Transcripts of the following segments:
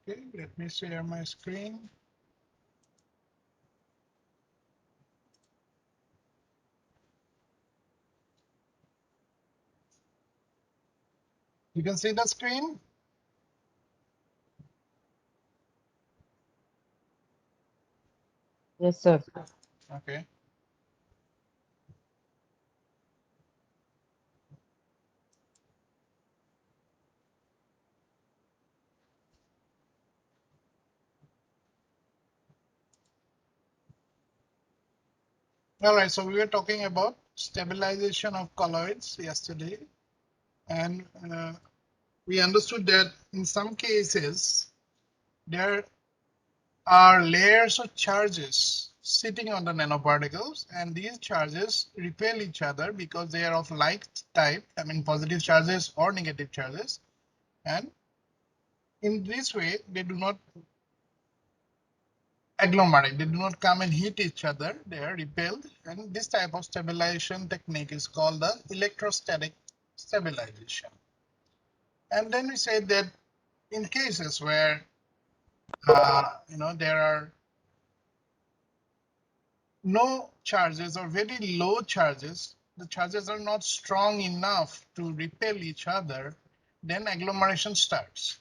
Okay, let me share my screen. You can see the screen? Yes, sir. Okay. All right, so we were talking about stabilization of colloids yesterday, and we understood that in some cases there are layers of charges sitting on the nanoparticles, and these charges repel each other because they are of like type, I mean positive charges or negative charges, and in this way they do not agglomerate, they do not come and hit each other, they are repelled, and this type of stabilization technique is called the electrostatic stabilization. And then we said that in cases where there are no charges or very low charges, the charges are not strong enough to repel each other, then agglomeration starts.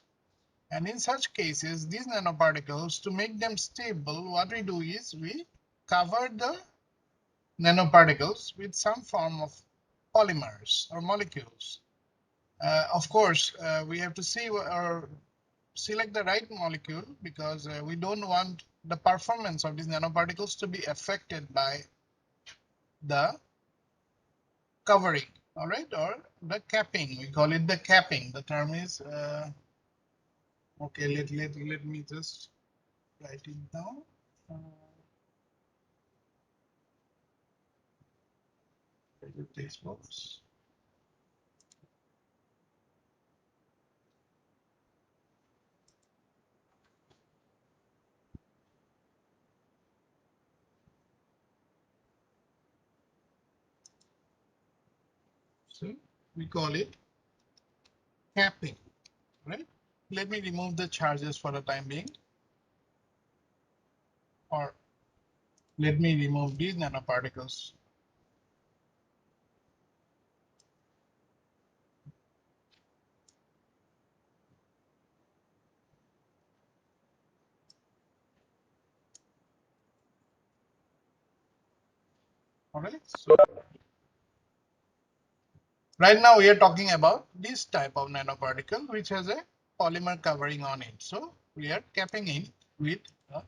And in such cases, these nanoparticles, to make them stable, what we do is we cover the nanoparticles with some form of polymers or molecules. Of course, we have to see or select the right molecule because we don't want the performance of these nanoparticles to be affected by the covering, all right, or the capping. We call it the capping. The term is, okay, let me just write it down. The text box. So we call it capping, right? Let me remove the charges for the time being, or let me remove these nanoparticles. All right. So right now we are talking about this type of nanoparticle which has a polymer covering on it. So we are capping it with a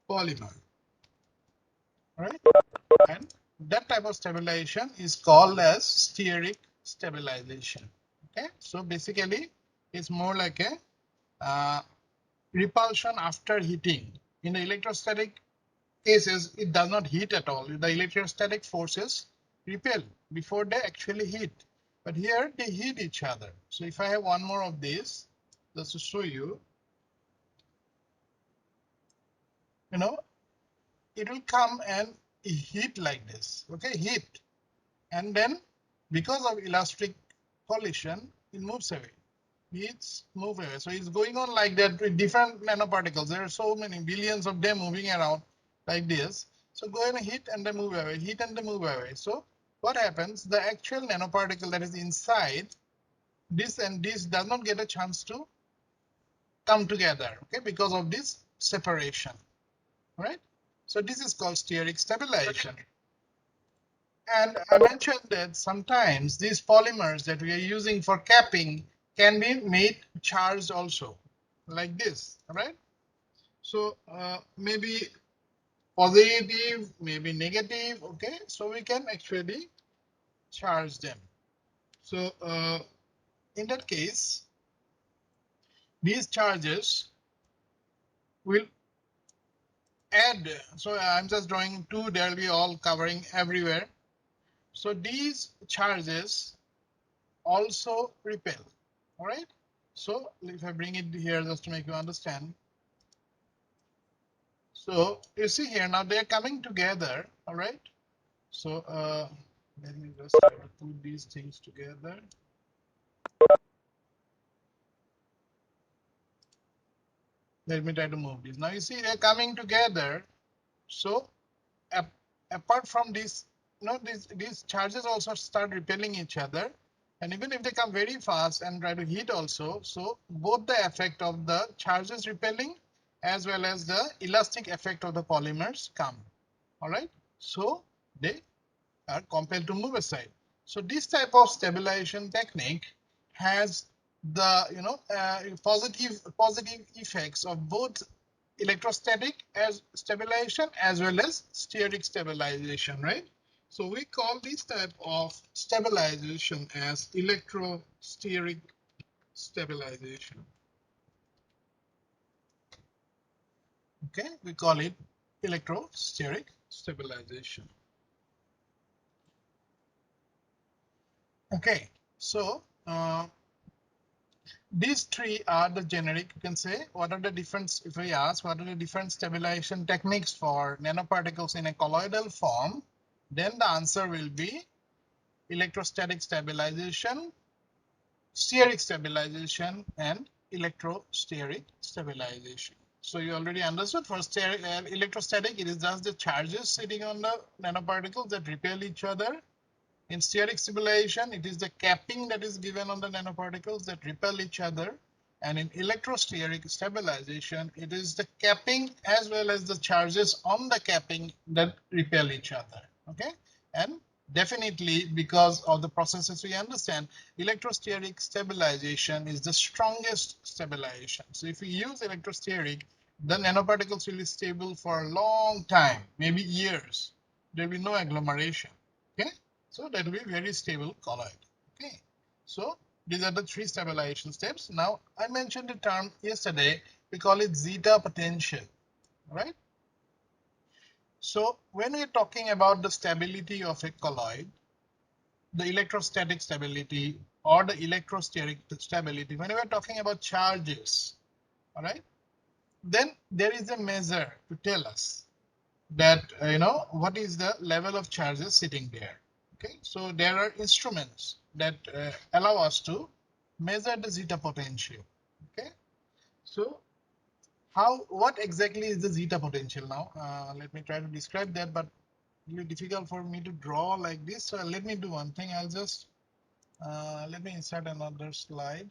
polymer. All right. And that type of stabilization is called as steric stabilization. Okay. So basically it's more like a repulsion after heating. In the electrostatic cases, it does not heat at all. The electrostatic forces repel before they actually heat. But here they heat each other. So if I have one more of this, just to show you, it will come and heat like this. Okay, heat. And then because of elastic collision, it moves away. It's move away. So it's going on like that with different nanoparticles. There are so many billions of them moving around like this. So go and hit and then move away, hit and then move away. So what happens? The actual nanoparticle that is inside this and this does not get a chance to come together, okay, because of this separation, right? So this is called steric stabilization. And I mentioned that sometimes these polymers that we are using for capping can be made charged also, like this, right? So maybe positive, maybe negative, okay? So we can actually charge them. So in that case, these charges will add. So I'm just drawing two, they'll be all covering everywhere. So these charges also repel, all right? So if I bring it here just to make you understand. So you see here now they're coming together, all right? So let me just try to put these things together. Let me try to move this. Now you see they're coming together. So apart from this, these charges also start repelling each other. And even if they come very fast and try to hit also, so both the effect of the charges repelling as well as the elastic effect of the polymers come. All right. So they are compelled to move aside. So this type of stabilization technique has the positive effects of both electrostatic as stabilization as well as steric stabilization, right? So we call this type of stabilization as electrosteric stabilization. Okay, we call it electrosteric stabilization. Okay, so these three are the generic. You can say what are the different, if we ask what are the different stabilization techniques for nanoparticles in a colloidal form, then the answer will be electrostatic stabilization, steric stabilization, and electrosteric stabilization. So you already understood for electrostatic, it is just the charges sitting on the nanoparticles that repel each other. In steric stabilization, it is the capping that is given on the nanoparticles that repel each other. And in electrosteric stabilization, it is the capping as well as the charges on the capping that repel each other. Okay. And definitely because of the processes we understand, electrosteric stabilization is the strongest stabilization. So if we use electrosteric, the nanoparticles will be stable for a long time, maybe years. There will be no agglomeration. Okay. So that will be very stable colloid. Okay. So these are the three stabilization steps. Now I mentioned the term yesterday. We call it zeta potential. Right. So when we're talking about the stability of a colloid, the electrostatic stability or the electrosteric stability, when we're talking about charges, all right, then there is a measure to tell us that what is the level of charges sitting there. Okay, so there are instruments that allow us to measure the zeta potential. Okay, so what exactly is the zeta potential? Now let me try to describe that, but it's really difficult for me to draw like this. So let me do one thing. I'll just let me insert another slide.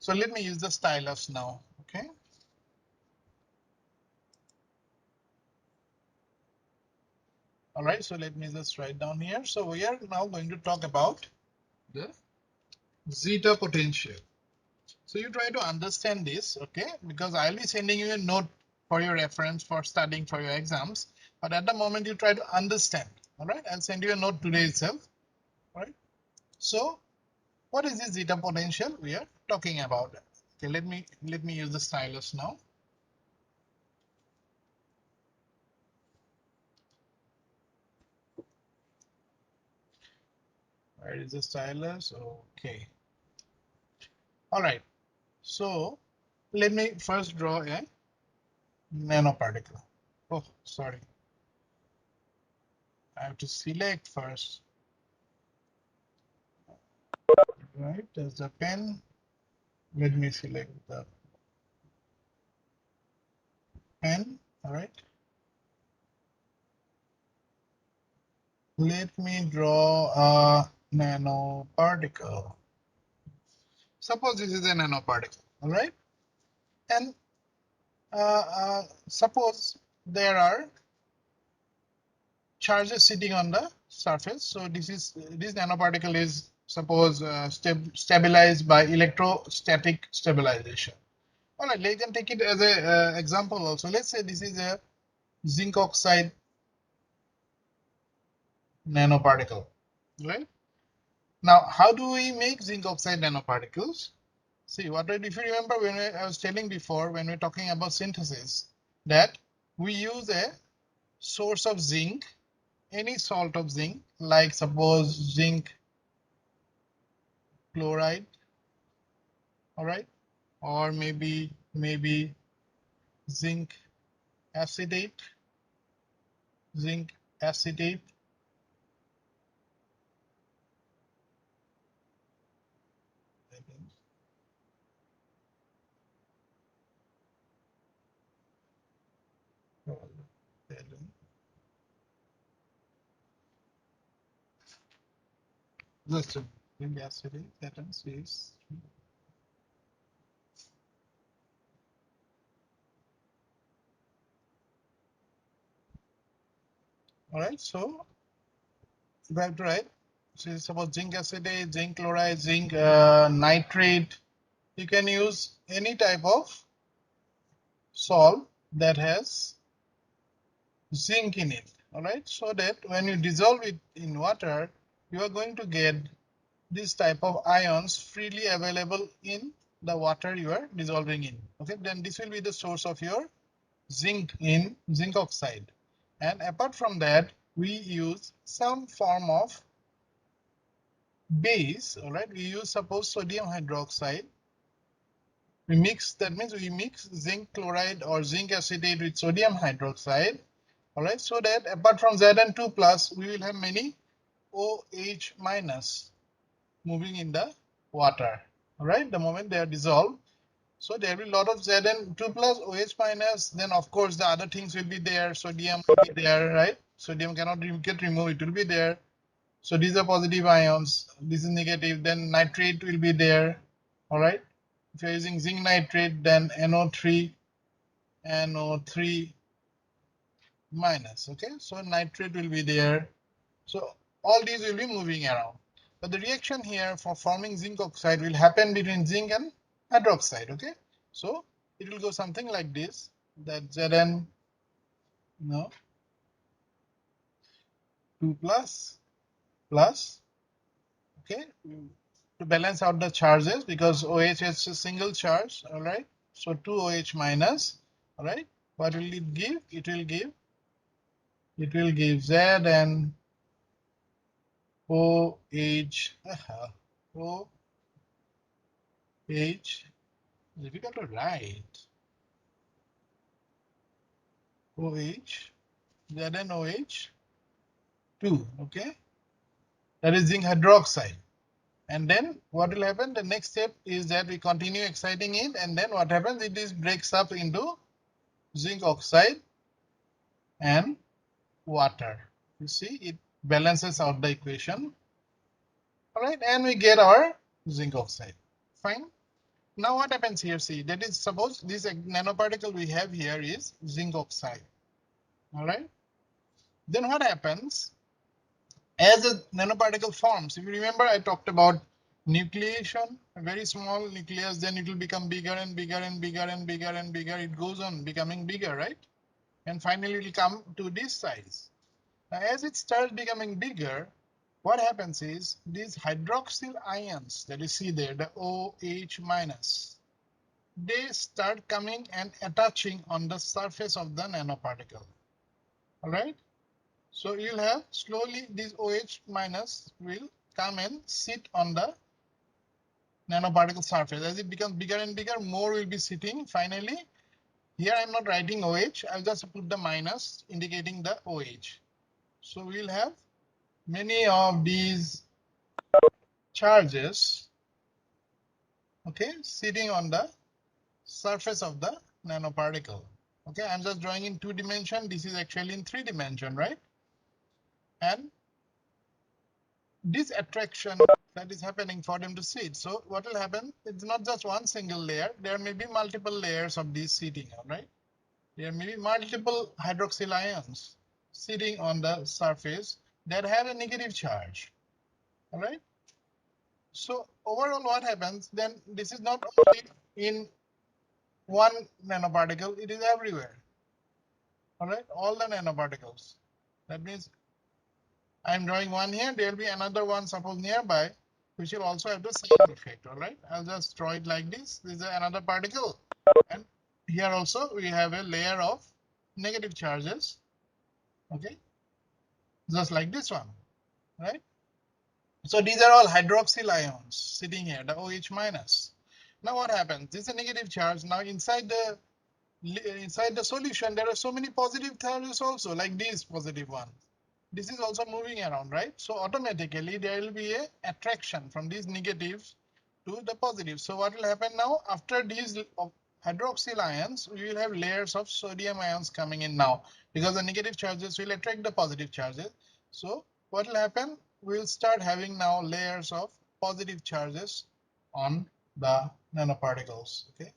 So let me use the stylus now. Okay. All right, so let me just write down here. So we are now going to talk about the zeta potential. So you try to understand this, okay? Because I'll be sending you a note for your reference for studying for your exams. But at the moment you try to understand, all right? I'll send you a note today itself, all right? So what is this zeta potential we are talking about? Okay, let me use the stylus now. Where is the stylus? Okay. All right. So let me first draw a nanoparticle. Oh, sorry. I have to select first. Right, there's the pen. Let me select the pen. All right. Let me draw a nanoparticle. Suppose this is a nanoparticle. All right. And suppose there are charges sitting on the surface. So this nanoparticle is suppose stabilized by electrostatic stabilization. All right, you can take it as a example also. Let's say this is a zinc oxide nanoparticle, right? Now, how do we make zinc oxide nanoparticles? See, if you remember when I was telling before, when we're talking about synthesis, that we use a source of zinc, any salt of zinc, like suppose zinc chloride, all right, or maybe zinc acetate, zinc acetate. Just zinc acetate, that is. All right, so if I have to write, so it's about zinc acetate, zinc chloride, zinc nitrate. You can use any type of salt that has zinc in it. All right, so that when you dissolve it in water, you are going to get this type of ions freely available in the water you are dissolving in. Okay, then this will be the source of your zinc in zinc oxide. And apart from that, we use some form of base. All right, we use suppose sodium hydroxide. We mix, that means we mix zinc chloride or zinc acetate with sodium hydroxide. All right, so that apart from Zn2 plus, we will have many OH minus moving in the water. All right, the moment they are dissolved, so there will be a lot of Zn2 plus OH minus. Then of course the other things will be there. Sodium will be there, right? Sodium cannot get removed, it will be there. So these are positive ions, this is negative. Then nitrate will be there. All right, if you're using zinc nitrate, then NO3 minus. Okay, so nitrate will be there. So all these will be moving around. But the reaction here for forming zinc oxide will happen between zinc and hydroxide. Okay, so it will go something like this, that Zn, no, 2 plus plus. Okay, to balance out the charges, because OH is a single charge. All right, so 2 OH minus. All right, what will it give? It will give Zn OH. OH, difficult to write. OH, ZnOH 2. Okay, that is zinc hydroxide. And then what will happen? The next step is that we continue exciting it, and then what happens? It is breaks up into zinc oxide and water. You see, it balances out the equation. All right, and we get our zinc oxide. Fine. Now what happens here? See, that is, suppose this nanoparticle we have here is zinc oxide. All right. Then what happens? As a nanoparticle forms, if you remember, I talked about nucleation, a very small nucleus, then it will become bigger and bigger and bigger and bigger and bigger. It goes on becoming bigger, right? And finally it will come to this size. Now, as it starts becoming bigger, what happens is these hydroxyl ions that you see there, the OH minus, they start coming and attaching on the surface of the nanoparticle. All right. So you'll have slowly this OH minus will come and sit on the nanoparticle surface. As it becomes bigger and bigger, more will be sitting. Finally, here I'm not writing OH, I'll just put the minus indicating the OH. So we'll have many of these charges, okay, sitting on the surface of the nanoparticle. Okay, I'm just drawing in 2 dimension. This is actually in 3 dimension, right? And this attraction that is happening for them to sit. So what will happen? It's not just one single layer. There may be multiple layers of these seating. All right. There may be multiple hydroxyl ions sitting on the surface that have a negative charge. All right. So overall, what happens then? This is not only in one nanoparticle; it is everywhere. All right. All the nanoparticles. That means I'm drawing one here, there will be another one suppose nearby, which will also have the same effect. All right, I'll just draw it like this. This is another particle, and here also we have a layer of negative charges. Okay, just like this one, right? So these are all hydroxyl ions sitting here, the OH minus. Now what happens? This is a negative charge. Now inside the solution, there are so many positive charges also, like these positive ones. This is also moving around, right? So automatically there will be a attraction from these negatives to the positives. So what will happen now? After these hydroxyl ions, we will have layers of sodium ions coming in now, because the negative charges will attract the positive charges. So what will happen? We'll start having now layers of positive charges on the nanoparticles. Okay,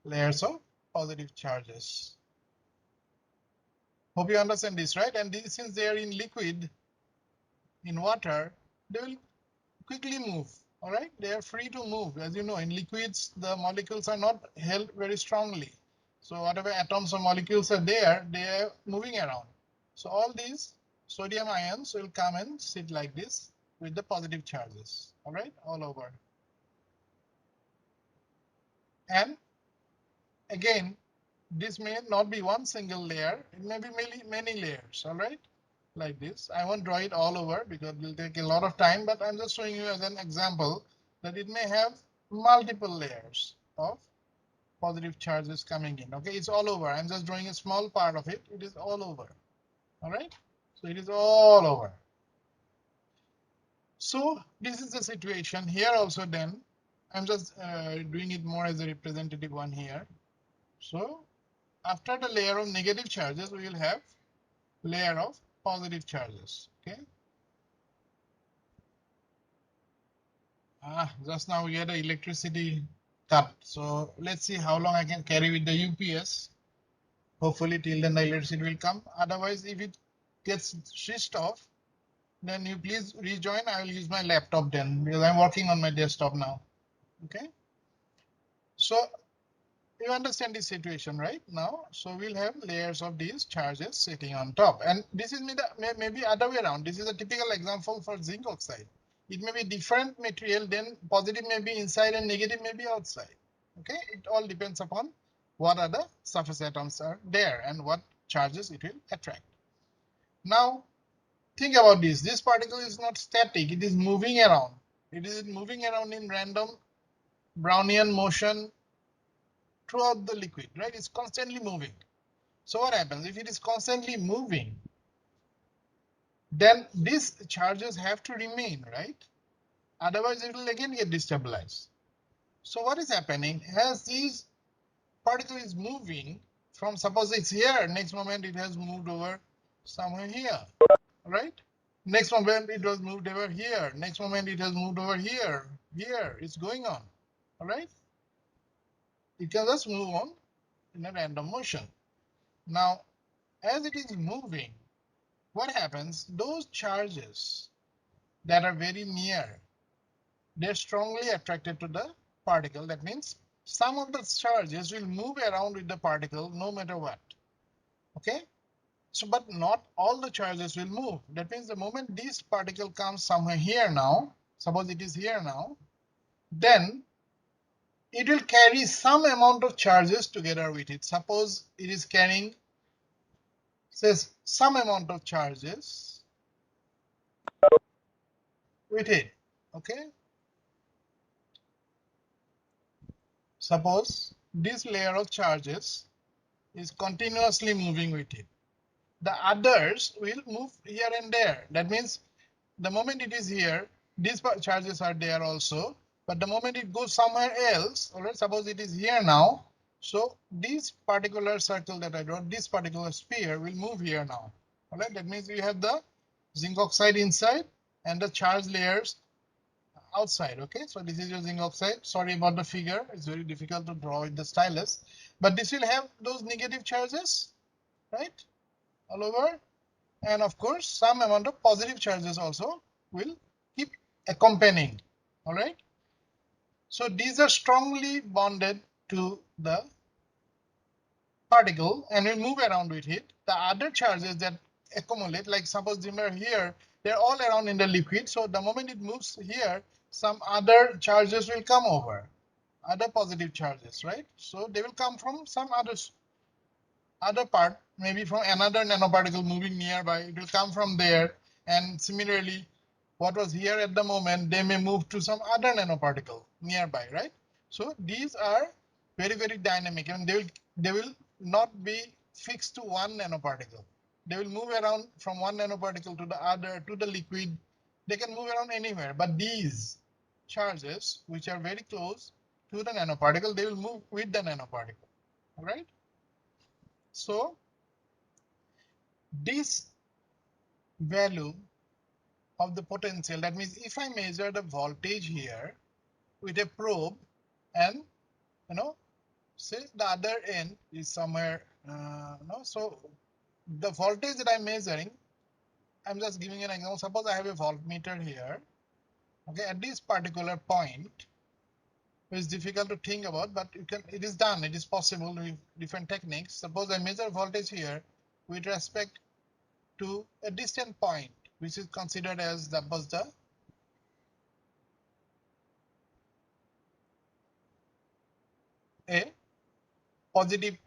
layers of positive charges. Hope you understand this, right? And these, since they are in liquid, in water, they will quickly move. All right, they are free to move. As you know, in liquids, the molecules are not held very strongly. So whatever atoms or molecules are there, they are moving around. So all these sodium ions will come and sit like this with the positive charges. All right, all over. And again, this may not be one single layer. It may be many layers. All right, like this. I won't draw it all over because it will take a lot of time, but I'm just showing you as an example that it may have multiple layers of positive charges coming in. Okay, it's all over. I'm just drawing a small part of it. It is all over. All right, so it is all over. So this is the situation here also. Then I'm just doing it more as a representative one here. So after the layer of negative charges, we will have layer of positive charges. Okay. Just now we had an electricity cut. So let's see how long I can carry with the UPS. Hopefully till then the electricity will come. Otherwise, if it gets switched off, then you please rejoin. I will use my laptop then because I'm working on my desktop now. Okay. So you understand this situation right now. So we'll have layers of these charges sitting on top. And this is maybe other way around. This is a typical example for zinc oxide. It may be different material, then positive may be inside and negative may be outside. Okay, it all depends upon what are the surface atoms are there and what charges it will attract. Now think about this. This particle is not static, it is moving around. It is moving around in random Brownian motion throughout the liquid, right? It's constantly moving. So what happens? If it is constantly moving, then these charges have to remain, right? Otherwise, it will again get destabilized. So what is happening? As this particle is moving from, suppose it's here, next moment it has moved over somewhere here, right? Next moment it was moved over here. Next moment it has moved over here. Here, it's going on, all right? It can just move on in a random motion. Now, as it is moving, what happens? Those charges that are very near, they're strongly attracted to the particle. That means some of the charges will move around with the particle no matter what. Okay? So, but not all the charges will move. That means the moment this particle comes somewhere here now, suppose it is here now, then it will carry some amount of charges together with it. Suppose it is carrying, says, some amount of charges with it. Okay? Suppose this layer of charges is continuously moving with it. The others will move here and there. That means the moment it is here, these charges are there also. But the moment it goes somewhere else, all right, suppose it is here now. So this particular circle that I draw, this particular sphere will move here now. All right, that means we have the zinc oxide inside and the charge layers outside. Okay, so this is your zinc oxide. Sorry about the figure, it's very difficult to draw with the stylus, but this will have those negative charges, right, all over, and of course some amount of positive charges also will keep accompanying. All right, so these are strongly bonded to the particle and will move around with it. The other charges that accumulate, like suppose they are here, they're all around in the liquid. So the moment it moves here, some other charges will come over, other positive charges, right? So they will come from some other part, maybe from another nanoparticle moving nearby. It will come from there. And similarly, what was here at the moment, they may move to some other nanoparticle nearby, right? So these are very, very dynamic, and they will not be fixed to one nanoparticle. They will move around from one nanoparticle to the other, to the liquid. They can move around anywhere. But these charges, which are very close, to the nanoparticle, they will move with the nanoparticle. All right. So this value of the potential, that means if I measure the voltage here with a probe, and say the other end is somewhere, so the voltage that I'm measuring, I'm just giving an example. Suppose I have a voltmeter here. Okay, at this particular point, it's difficult to think about, but it is done. It is possible with different techniques. Suppose I measure voltage here with respect to a distant point, which is considered as the a positive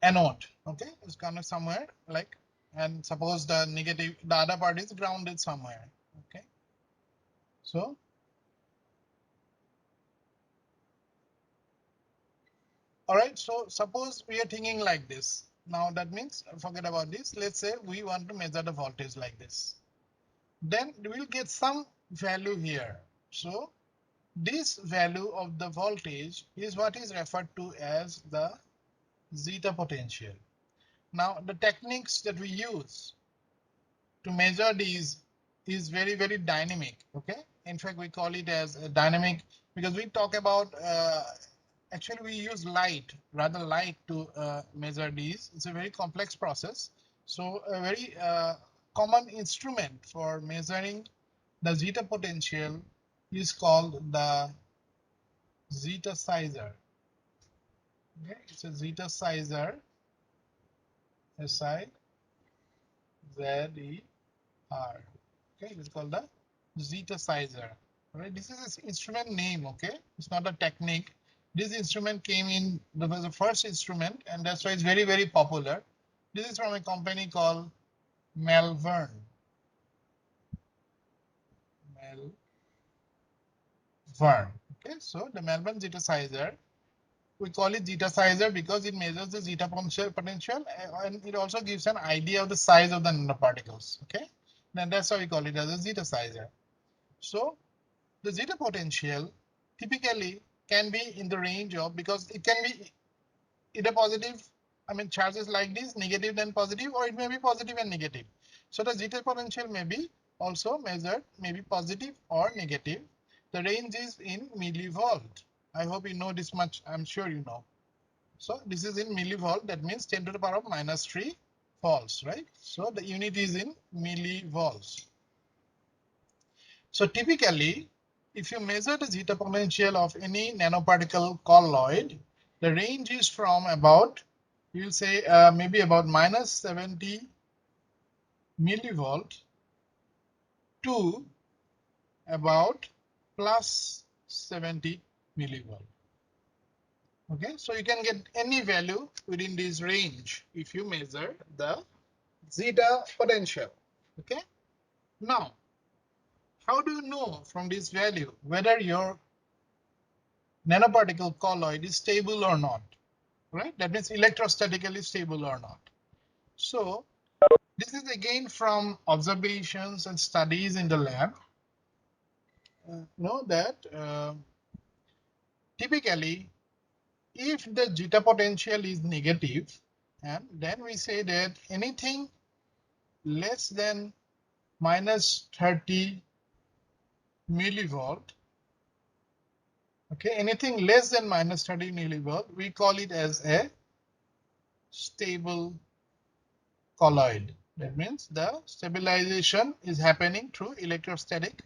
anode. Okay, it's kind of somewhere like, and suppose the negative, the other part is grounded somewhere. Okay, so all right, so suppose we are thinking like this. Now that means forget about this. Let's say we want to measure the voltage like this. Then we will get some value here. So this value of the voltage is what is referred to as the zeta potential. Now the techniques that we use to measure these is very, very dynamic. Okay, in fact we call it as a dynamic because we talk about actually we use light, rather light, to measure these. It's a very complex process. So a very common instrument for measuring the zeta potential is called the zeta sizer. Okay, it's a zeta sizer, SIZER. Okay, it's called the zeta sizer. All right, this is an instrument name. Okay, it's not a technique. This instrument came in, that was the first instrument, and that's why it's very, very popular. This is from a company called Malvern. Okay, so the Malvern zeta sizer, we call it zeta sizer because it measures the zeta potential, and it also gives an idea of the size of the nanoparticles. Okay, then that's why we call it as a zeta sizer. So the zeta potential typically can be in the range of, because it can be either positive, I mean charges like this, negative then positive, or it may be positive and negative. So the zeta potential may be also measured, maybe positive or negative. The range is in millivolt. I hope you know this much. I'm sure you know. So this is in millivolt. That means 10 to the power of -3 volts, right? So the unit is in millivolts. So typically, if you measure the zeta potential of any nanoparticle colloid, the range is from about, you'll say maybe about -70 millivolt to about +70 millivolt. Okay, so you can get any value within this range if you measure the zeta potential. Okay, now how do you know from this value whether your nanoparticle colloid is stable or not? Right, that means electrostatically stable or not. So this is again from observations and studies in the lab. Know that typically if the zeta potential is negative, and then we say that anything less than -30 millivolt, okay, anything less than -30 millivolt, we call it as a stable colloid. That means the stabilization is happening through electrostatic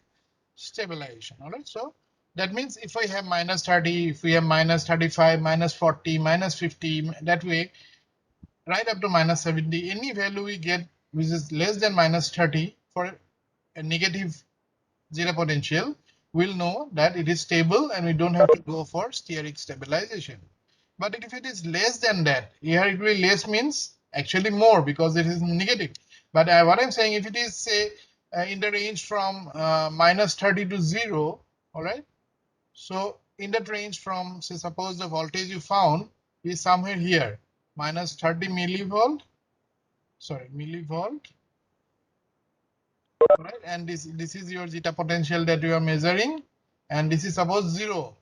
stabilization. All right, so that means if we have -30, if we have -35, -40, -50, that way right up to -70, any value we get which is less than -30 for a negative zeta potential, we'll know that it is stable and we don't have to go for steric stabilization. But if it is less than that, here it will be less means actually more because it is negative. But what I'm saying, if it is say in the range from -30 to 0, all right. So in that range from, say, suppose the voltage you found is somewhere here, -30 millivolt, sorry, millivolt, right? And this is your zeta potential that you are measuring, and this is suppose 0.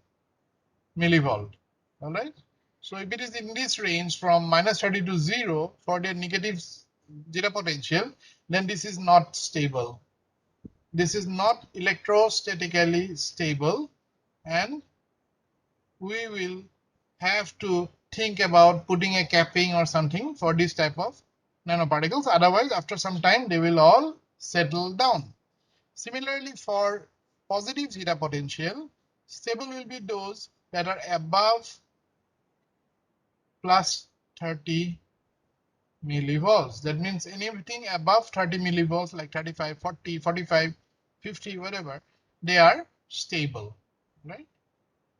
millivolt. All right. So if it is in this range from -30 to 0 for the negative zeta potential, then this is not stable. This is not electrostatically stable, and we will have to think about putting a capping or something for this type of nanoparticles. Otherwise, after some time, they will all settle down. Similarly, for positive zeta potential, stable will be those that are above plus 30 millivolts. That means anything above 30 millivolts, like 35, 40, 45, 50, whatever, they are stable, right?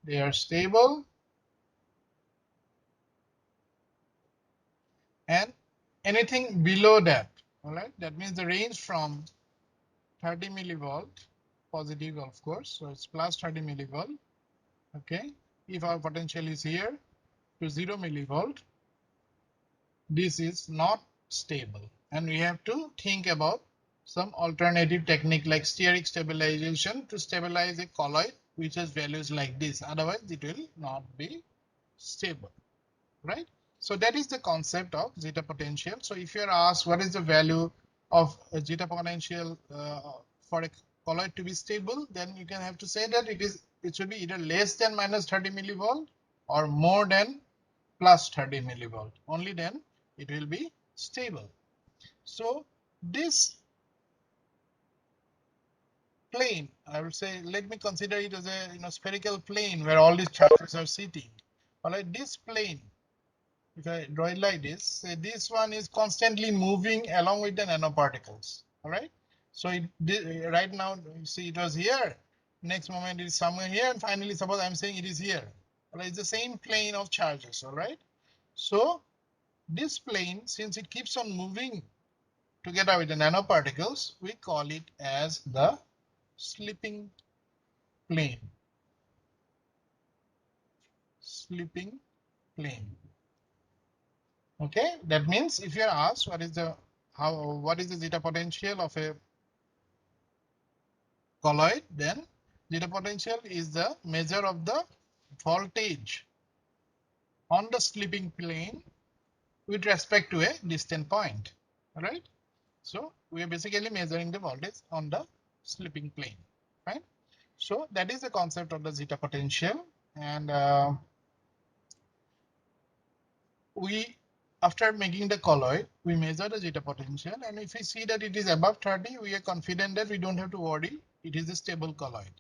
They are stable, and anything below that, all right, that means the range from 30 millivolt, positive of course, so it's plus 30 millivolt, okay. If our potential is here to 0 millivolt, this is not stable, and we have to think about some alternative technique like steric stabilization to stabilize a colloid which has values like this. Otherwise it will not be stable, right? So that is the concept of zeta potential. So if you are asked what is the value of a zeta potential for a colloid to be stable, then you can have to say that it should be either less than -30 millivolt or more than plus 30 millivolt. Only then it will be stable. So this plane, I would say, let me consider it as a spherical plane where all these charges are sitting. All right, this plane, if I draw it like this, say this one is constantly moving along with the nanoparticles. All right, so right now you see it was here, next moment it is somewhere here, and finally suppose I'm saying it is here. All right, it's the same plane of charges. All right, so this plane, since it keeps on moving together with the nanoparticles, we call it as the slipping plane. Slipping plane. Okay, that means if you are asked what is the zeta potential of a colloid, then zeta potential is the measure of the voltage on the slipping plane with respect to a distant point. All right, so we are basically measuring the voltage on the slipping plane, right? So that is the concept of the zeta potential, and we, after making the colloid, we measure the zeta potential, and if we see that it is above 30, we are confident that we don't have to worry, it is a stable colloid.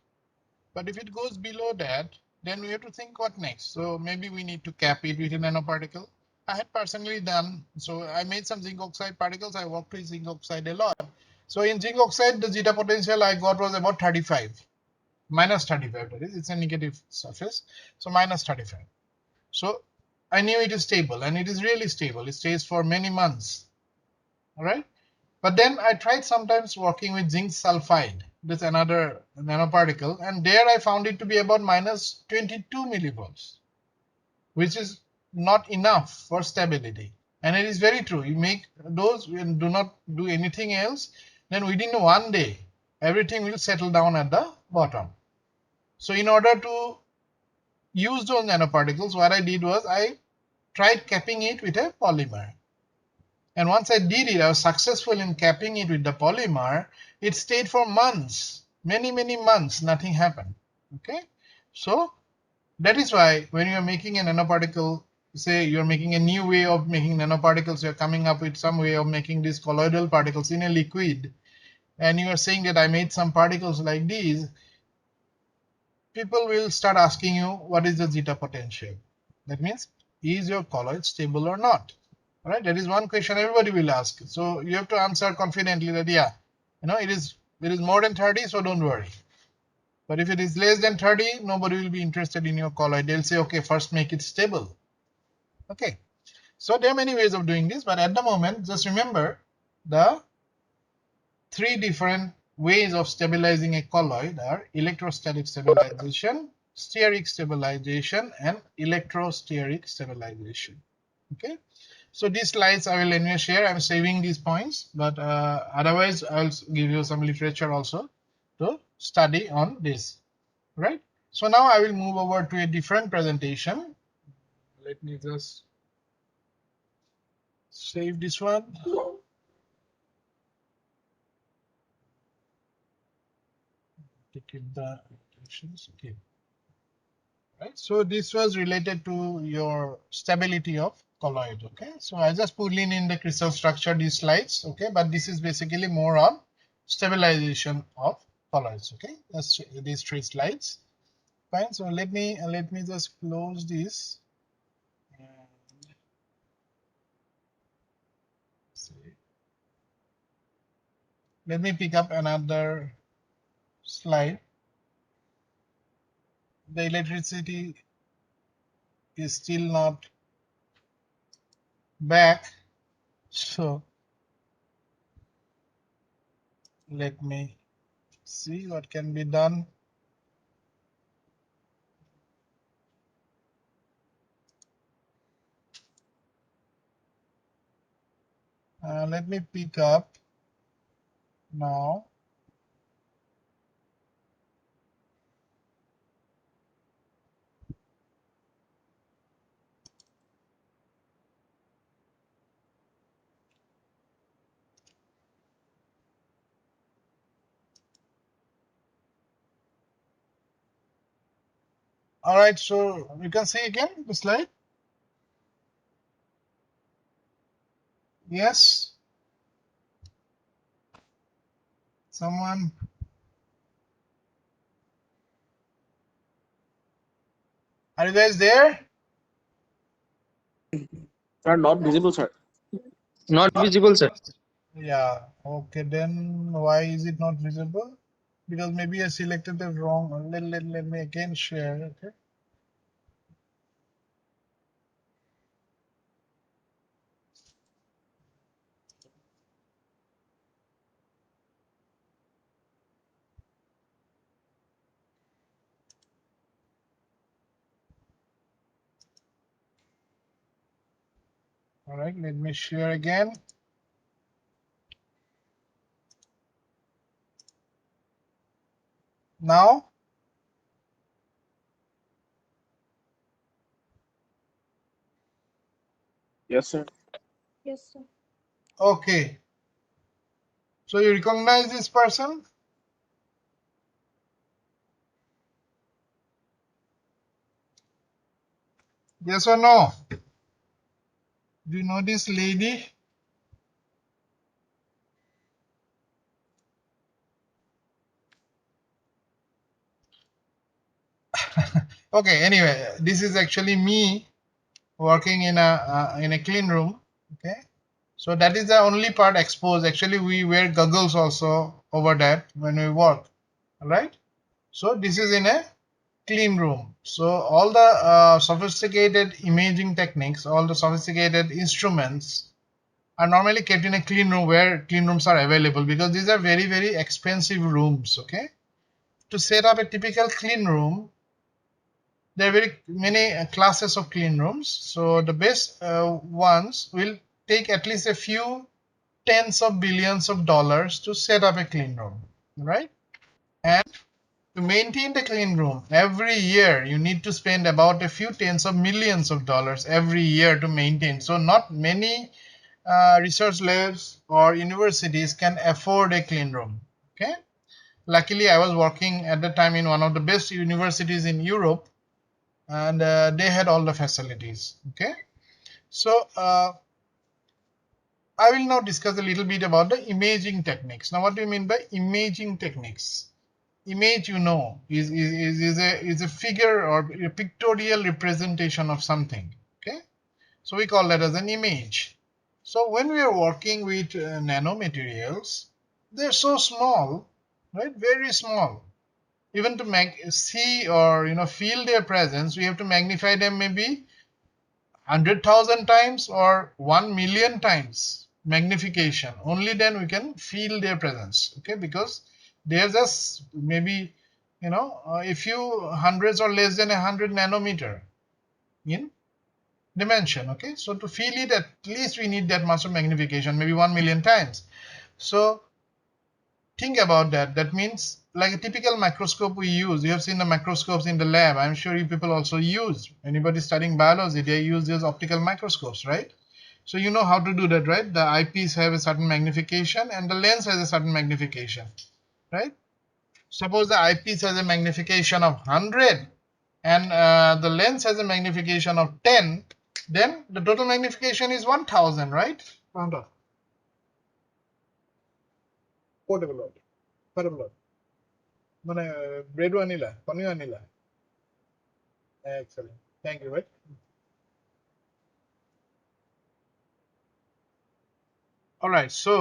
But if it goes below that, then we have to think what next. So maybe we need to cap it with a nanoparticle. I had personally done, so I made some zinc oxide particles. I worked with zinc oxide a lot. So in zinc oxide, the zeta potential I got was about 35, minus 35, that is, it's a negative surface, so minus 35. So I knew it is stable, and it is really stable. It stays for many months. All right. But then I tried sometimes working with zinc sulfide. That's another nanoparticle. And there I found it to be about minus 22 millivolts, which is not enough for stability. And it is very true. You make those and do not do anything else, then within 1 day, everything will settle down at the bottom. So in order to use those nanoparticles, what I did was I tried capping it with a polymer. And once I did it, I was successful in capping it with the polymer. It stayed for months, many months, nothing happened. Okay, so that is why when you are making a nanoparticle, say you're making a new way of making nanoparticles, you're coming up with some way of making these colloidal particles in a liquid, and you are saying that I made some particles like these, people will start asking you what is the zeta potential. That means, is your colloid stable or not? All right, that is one question everybody will ask. So you have to answer confidently that yeah, it is more than 30, so don't worry. But if it is less than 30, nobody will be interested in your colloid. They'll say, okay, first make it stable. Okay, so there are many ways of doing this, but at the moment, just remember the three different ways of stabilizing a colloid are electrostatic stabilization, steric stabilization, and electrosteric stabilization. Okay, so these slides I will anyway share. I'm saving these points, but otherwise I'll give you some literature also to study on this, right? So now I will move over to a different presentation. Let me just save this one. Keep the applications. Okay. Right. So this was related to your stability of colloid. Okay. So I just put in the crystal structure these slides. Okay. But this is basically more on stabilization of colloids. Okay. That's these 3 slides. Fine. So let me just close this. And see. Let me pick up another slide. The electricity is still not back. So let me see what can be done. Let me pick up now. All right, so you can see again the slide. Yes, someone. Are you guys there? Are not visible, sir. Not visible, sir. Yeah. Okay, then why is it not visible? Because maybe I selected the wrong. Let me again share. Okay. All right, let me share again. Now, Yes, sir. Yes, sir. okay. So you recognize this person? Yes or no? Do you know this lady? Okay, anyway, this is actually me working in a clean room. Okay, so that is the only part exposed. Actually, we wear goggles also over that when we work. All right. So this is in a clean room. So all the sophisticated imaging techniques, all the sophisticated instruments are normally kept in a clean room where clean rooms are available, because these are very expensive rooms. Okay, to set up a typical clean room, there are very many classes of clean rooms. So the best ones will take at least a few tens of billions of dollars to set up a clean room, right? And to maintain the clean room, every year you need to spend about a few tens of millions of dollars every year to maintain. So not many research labs or universities can afford a clean room. Okay. Luckily, I was working at the time in one of the best universities in Europe, and they had all the facilities. Okay, so I will now discuss a little bit about the imaging techniques. Now, what do you mean by imaging techniques? Image, you know, is a figure or a pictorial representation of something. Okay, so we call that as an image. So when we are working with nanomaterials, they're so small, right? Very small. Even to see or feel their presence, we have to magnify them maybe 100,000 times or 1 million times magnification. Only then we can feel their presence. Okay, because they're just maybe a few hundreds or less than 100 nanometer in dimension. Okay, so to feel it, at least we need that much of magnification, maybe 1 million times. So Think about that. That means like a typical microscope we use. You have seen the microscopes in the lab. I'm sure you people also use. Anybody studying biology, they use these optical microscopes, right? So you know how to do that, right? The eyepiece have a certain magnification and the lens has a certain magnification, right? Suppose the eyepiece has a magnification of 100 and the lens has a magnification of 10, then the total magnification is 1000, right? Round off. Portable load. Portable load. মানে bread আনিলা পানীও আনিলা excellent thank you right all right so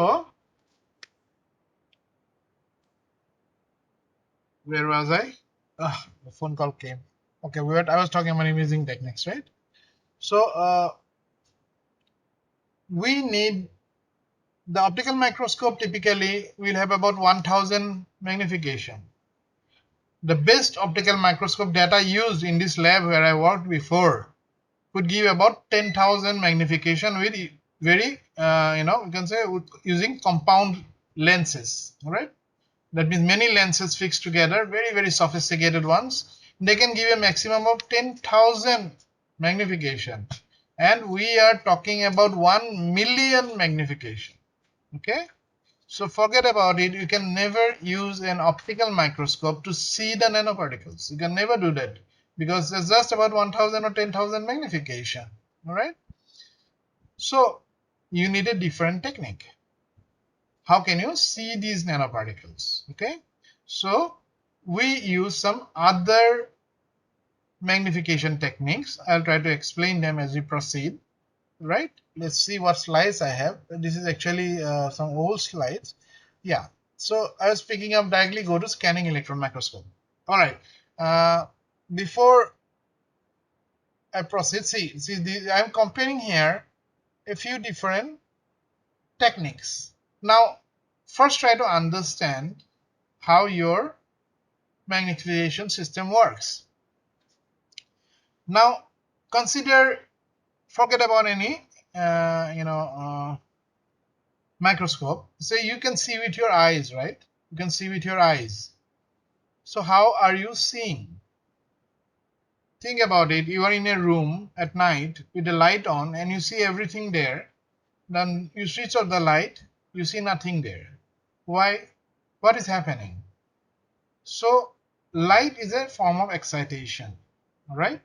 where was I the phone call came okay I was talking about imaging techniques right so we need the optical microscope typically will have about 1000 magnification. The best optical microscope data used in this lab where I worked before could give about 10,000 magnification with very you can say using compound lenses, all right? That means many lenses fixed together, very sophisticated ones. They can give a maximum of 10,000 magnification, and we are talking about 1 million magnification. Okay, so forget about it. You can never use an optical microscope to see the nanoparticles. You can never do that because it's just about 1000 or 10,000 magnification. All right. So you need a different technique. How can you see these nanoparticles? Okay. So we use some other magnification techniques. I'll try to explain them as we proceed. Right. Let's see what slides I have. This is actually some old slides. Yeah. So I was picking up directly go to scanning electron microscope. All right. Before I proceed, I'm comparing here a few different techniques. Now, first try to understand how your magnification system works. Now, forget about any, microscope. Say you can see with your eyes, right? You can see with your eyes. So how are you seeing? Think about it. You are in a room at night with the light on and you see everything there. Then you switch off the light, you see nothing there. Why? What is happening? So light is a form of excitation, all right?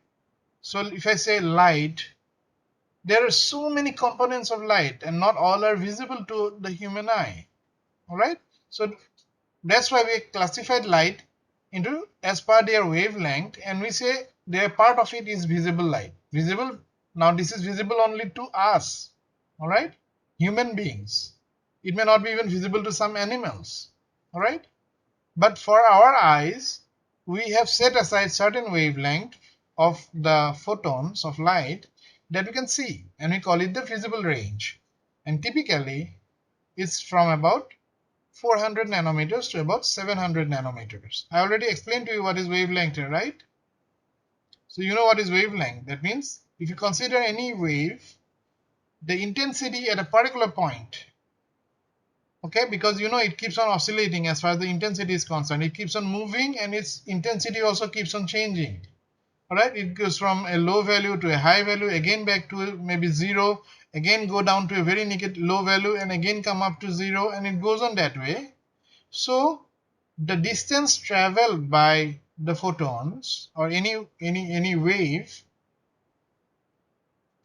So if I say light, there are so many components of light and not all are visible to the human eye, all right? So that's why we classified light into as per their wavelength, and we say their part of it is visible light. Visible, now this is visible only to us, all right? Human beings. It may not be even visible to some animals, all right? But for our eyes, we have set aside certain wavelength of the photons of light that we can see, and we call it the visible range. And typically, it's from about 400 nanometers to about 700 nanometers. I already explained to you what is wavelength, right? So you know what is wavelength. That means if you consider any wave, the intensity at a particular point, okay, because you know it keeps on oscillating as far as the intensity is concerned. It keeps on moving and its intensity also keeps on changing. All right, it goes from a low value to a high value, again back to maybe 0, again go down to a very negative low value and again come up to 0, and it goes on that way. So the distance traveled by the photons or any wave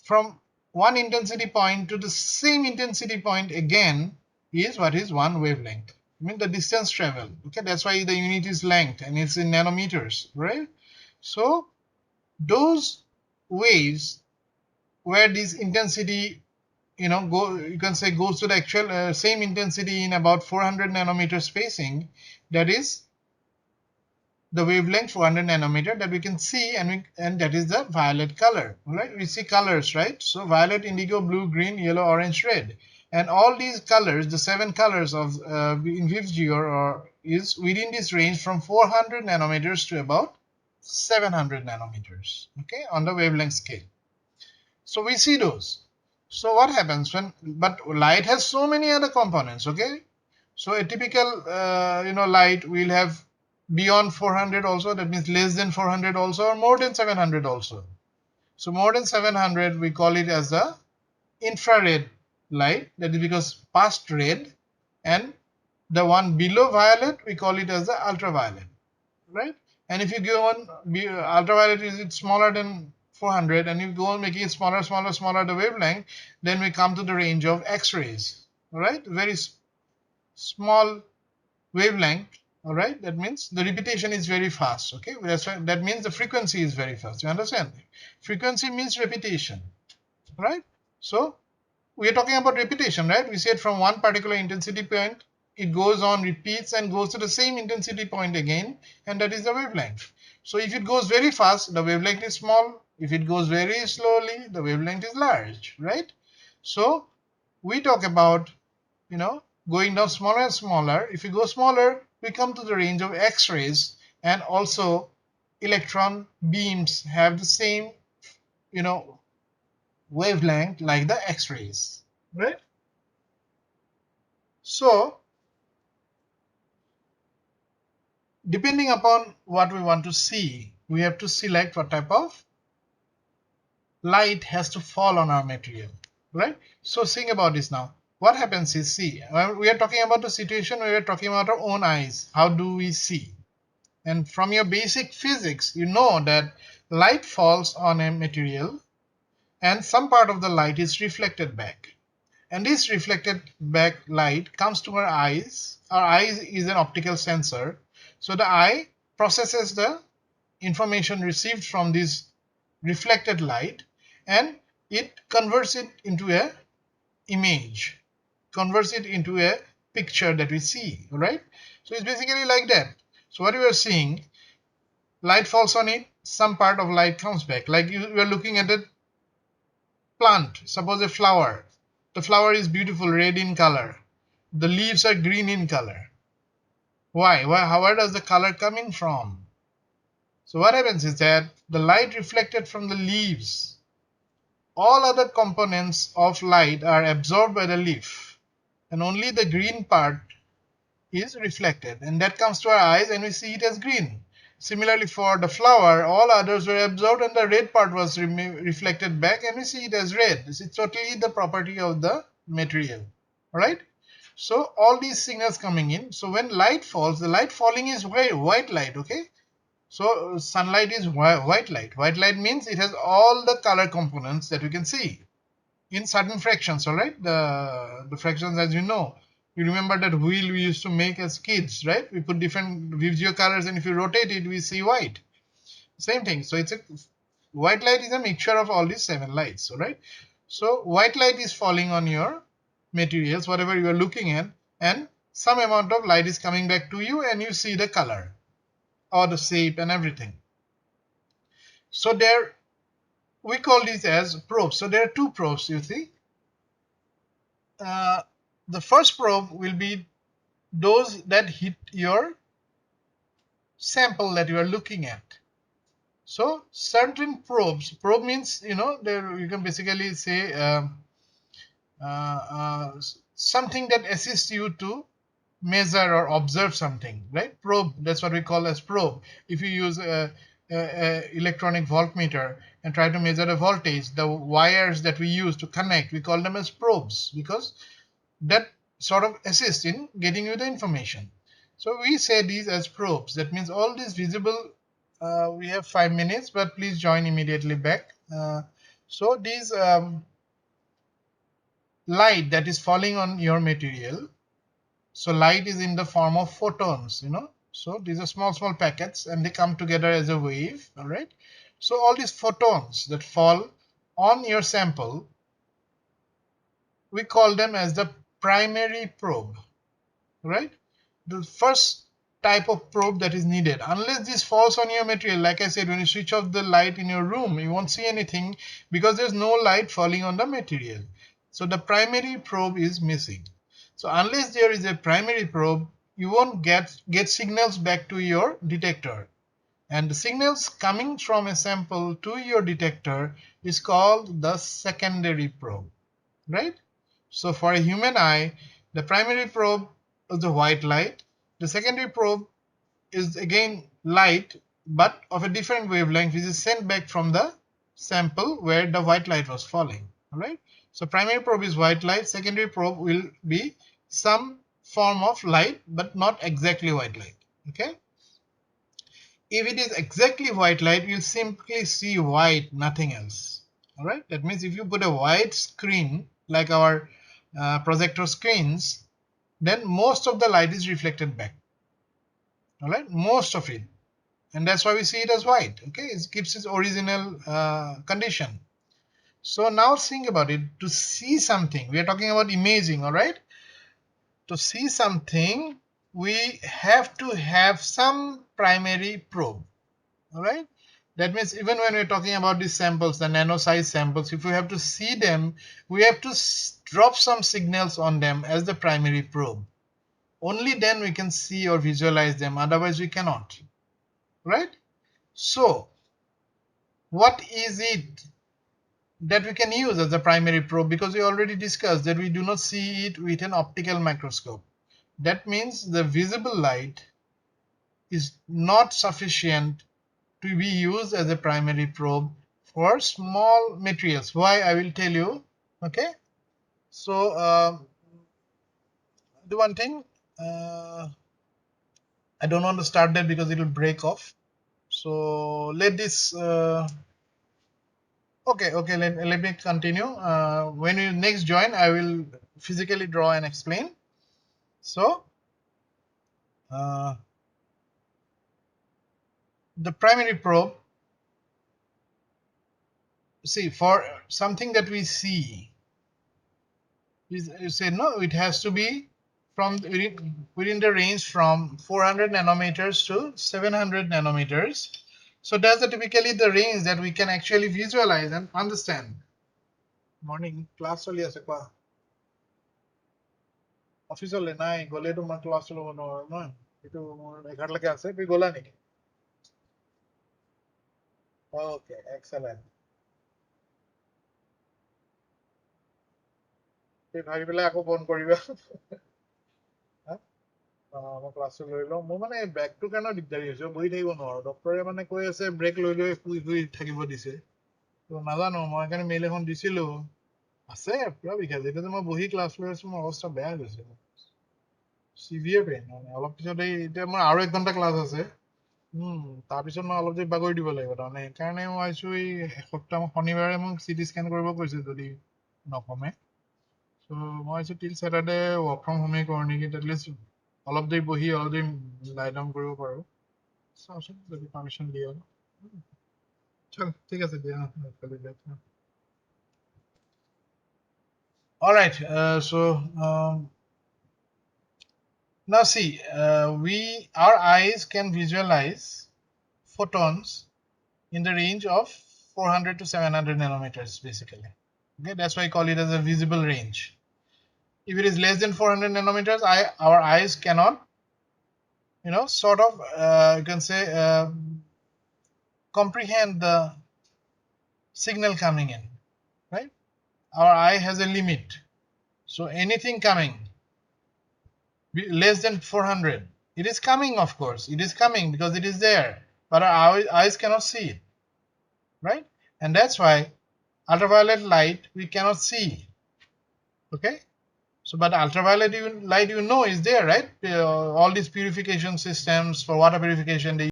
from one intensity point to the same intensity point again is what is one wavelength. I mean the distance traveled. Okay, that's why the unit is length and it's in nanometers, right? So those waves where this intensity you can say goes to the actual same intensity in about 400 nanometer spacing, that is the wavelength 400 nanometer that we can see, and that is the violet color, right? We see colors, right? So violet, indigo, blue, green, yellow, orange, red, and all these colors, the 7 colors of in VIVG or is within this range from 400 nanometers to about 700 nanometers, okay, on the wavelength scale. So we see those. So what happens when, but light has so many other components, okay? So a typical light will have beyond 400 also, that means less than 400 also, or more than 700 also. So more than 700 we call it as the infrared light, that is because past red, and the one below violet we call it as the ultraviolet, right? And if you go on ultraviolet is it smaller than 400, and you go on making it smaller, smaller, smaller the wavelength, then we come to the range of X-rays. All right, very small wavelength. All right, that means the repetition is very fast. Okay, that means the frequency is very fast. You understand? Frequency means repetition, right? So we are talking about repetition, right? We said from one particular intensity point, it goes on, repeats, and goes to the same intensity point again, and that is the wavelength. So if it goes very fast, the wavelength is small. If it goes very slowly, the wavelength is large, right? So we talk about, going down smaller and smaller. If you go smaller, we come to the range of X-rays, and also electron beams have the same, you know, wavelength like the X-rays, right? So depending upon what we want to see, we have to select what type of light has to fall on our material, right? So think about this now. What happens is, see, when we are talking about the situation, we are talking about our own eyes. How do we see? And from your basic physics, you know that light falls on a material and some part of the light is reflected back. And this reflected back light comes to our eyes. Our eyes is an optical sensor. So the eye processes the information received from this reflected light, and it converts it into a image, converts it into a picture that we see, right? So it's basically like that. So what you are seeing, light falls on it, some part of light comes back. Like you are looking at a plant, suppose a flower. The flower is beautiful red in color. The leaves are green in color. Why? Where does the color coming from? So what happens is that the light reflected from the leaves, all other components of light are absorbed by the leaf, and only the green part is reflected, and that comes to our eyes and we see it as green. Similarly, for the flower, all others were absorbed and the red part was reflected back, and we see it as red. This is totally the property of the material. All right. So all these signals coming in. So when light falls, the light falling is white light. Okay. So sunlight is white light. White light means it has all the color components that we can see in certain fractions. All right, the fractions, as you know, you remember that wheel we used to make as kids, right? We put different Vivio colors, and if you rotate it, we see white. Same thing. So it's a white light is a mixture of all these 7 lights. All right. So white light is falling on your materials, whatever you are looking at, and some amount of light is coming back to you, and you see the color or the shape and everything. So there, we call these as probes. So there are 2 probes, you see. The first probe will be those that hit your sample that you are looking at. So certain probes, probe means, there you can basically say something that assists you to measure or observe something, right? Probe, that's what we call as probe. If you use a electronic voltmeter and try to measure a voltage, the wires that we use to connect, we call them as probes, because that sort of assist in getting you the information. So we say these as probes. That means all these visible, we have 5 minutes, but please join immediately back. So these light that is falling on your material, so light is in the form of photons, so these are small packets, and they come together as a wave. All right. So all these photons that fall on your sample, we call them as the primary probe, right? The first type of probe that is needed. Unless this falls on your material, like I said, when you switch off the light in your room, you won't see anything because there's no light falling on the material. So the primary probe is missing. So unless there is a primary probe, you won't get signals back to your detector. And the signals coming from a sample to your detector is called the secondary probe, right? So for a human eye, the primary probe of the white light. The secondary probe is again light but of a different wavelength, which is sent back from the sample where the white light was falling. All right. So primary probe is white light. Secondary probe will be some form of light but not exactly white light. Okay. If it is exactly white light, you'll simply see white, nothing else. All right. That means if you put a white screen like our projector screens, then most of the light is reflected back. All right, most of it, and that's why we see it as white. Okay, it keeps its original condition. So now think about it. To see something, we are talking about imaging. All right, to see something we have to have some primary probe. All right, that means even when we're talking about these samples, the nano size samples, if we have to see them, we have to drop some signals on them as the primary probe. Only then we can see or visualize them, otherwise we cannot. Right. So what is it that we can use as a primary probe? Because we already discussed that we do not see it with an optical microscope. That means the visible light is not sufficient to be used as a primary probe for small materials. Why? I will tell you. Okay. So do one thing. I don't want to start that because it will break off. So let this okay, let me continue. When you next join, I will physically draw and explain. So the primary probe, see, for something that we see, you say no, it has to be from within the range from 400 nanometers to 700 nanometers. So that's typically the range that we can actually visualize and understand. Morning class choli ase kwa office le nai gole to ma class lo no no itu mor 11 lake ase tu gola niki. Okay, excellent. তুমি ভাবি পেলাই আকৌ phone কৰিবা মই ক্লাছটো লৈ লওঁ মোৰ মানে ব্ৰেকটোৰ কাৰণে দিগদাৰী হৈছে বহি থাকিব নোৱাৰো ডক্টৰে মানে কৈ আছে ব্ৰেক লৈ লৈ শুই শুই থাকিব দিছে তো নাজানো মই সেইকাৰণে মেইল এখন দিছিলো আছে পুৰা বিষাইছে এতিয়া যে মই বহি ক্লাছ লৈ আছো মোৰ অৱস্থা বেয়া গৈছে চিভিয়াৰ পেইন মানে অলপ পিছত এই এতিয়া মোৰ আৰু 1 ঘণ্টা ক্লাছ আছে তাৰপিছত মই অলপ দেৰি বাগৰি দিব লাগিব তাৰমানে সেইকাৰণে মই ভাবিছো এই এসপ্তাহ শনিবাৰে মোক চিটি স্কেন কৰিব কৈছে যদি নকমে So মই ভাবিছো টিল স্যাটাৰডে ৱৰ্ক ফ্ৰম হোমে কৰো নেকি এটলিষ্ট অলপ দেৰি বহি অলপ দেৰি লাই ডাউন কৰিব পাৰো চাওচোন যদি পাৰ্মিশ্যন দিয়ে চল ঠিক আছে দিয়া all right so now see our eyes can visualize photons in the range of 400 to 700 nanometers basically. Okay, that's why I call it as a visible range. If it is less than 400 nanometers, our eyes cannot, sort of, you can say, comprehend the signal coming in, right? Our eye has a limit. So anything coming less than 400, it is coming, of course. It is coming because it is there, but our eyes cannot see it, right? And that's why ultraviolet light we cannot see. Okay. So, but ultraviolet light, is there, right? All these purification systems for water purification, they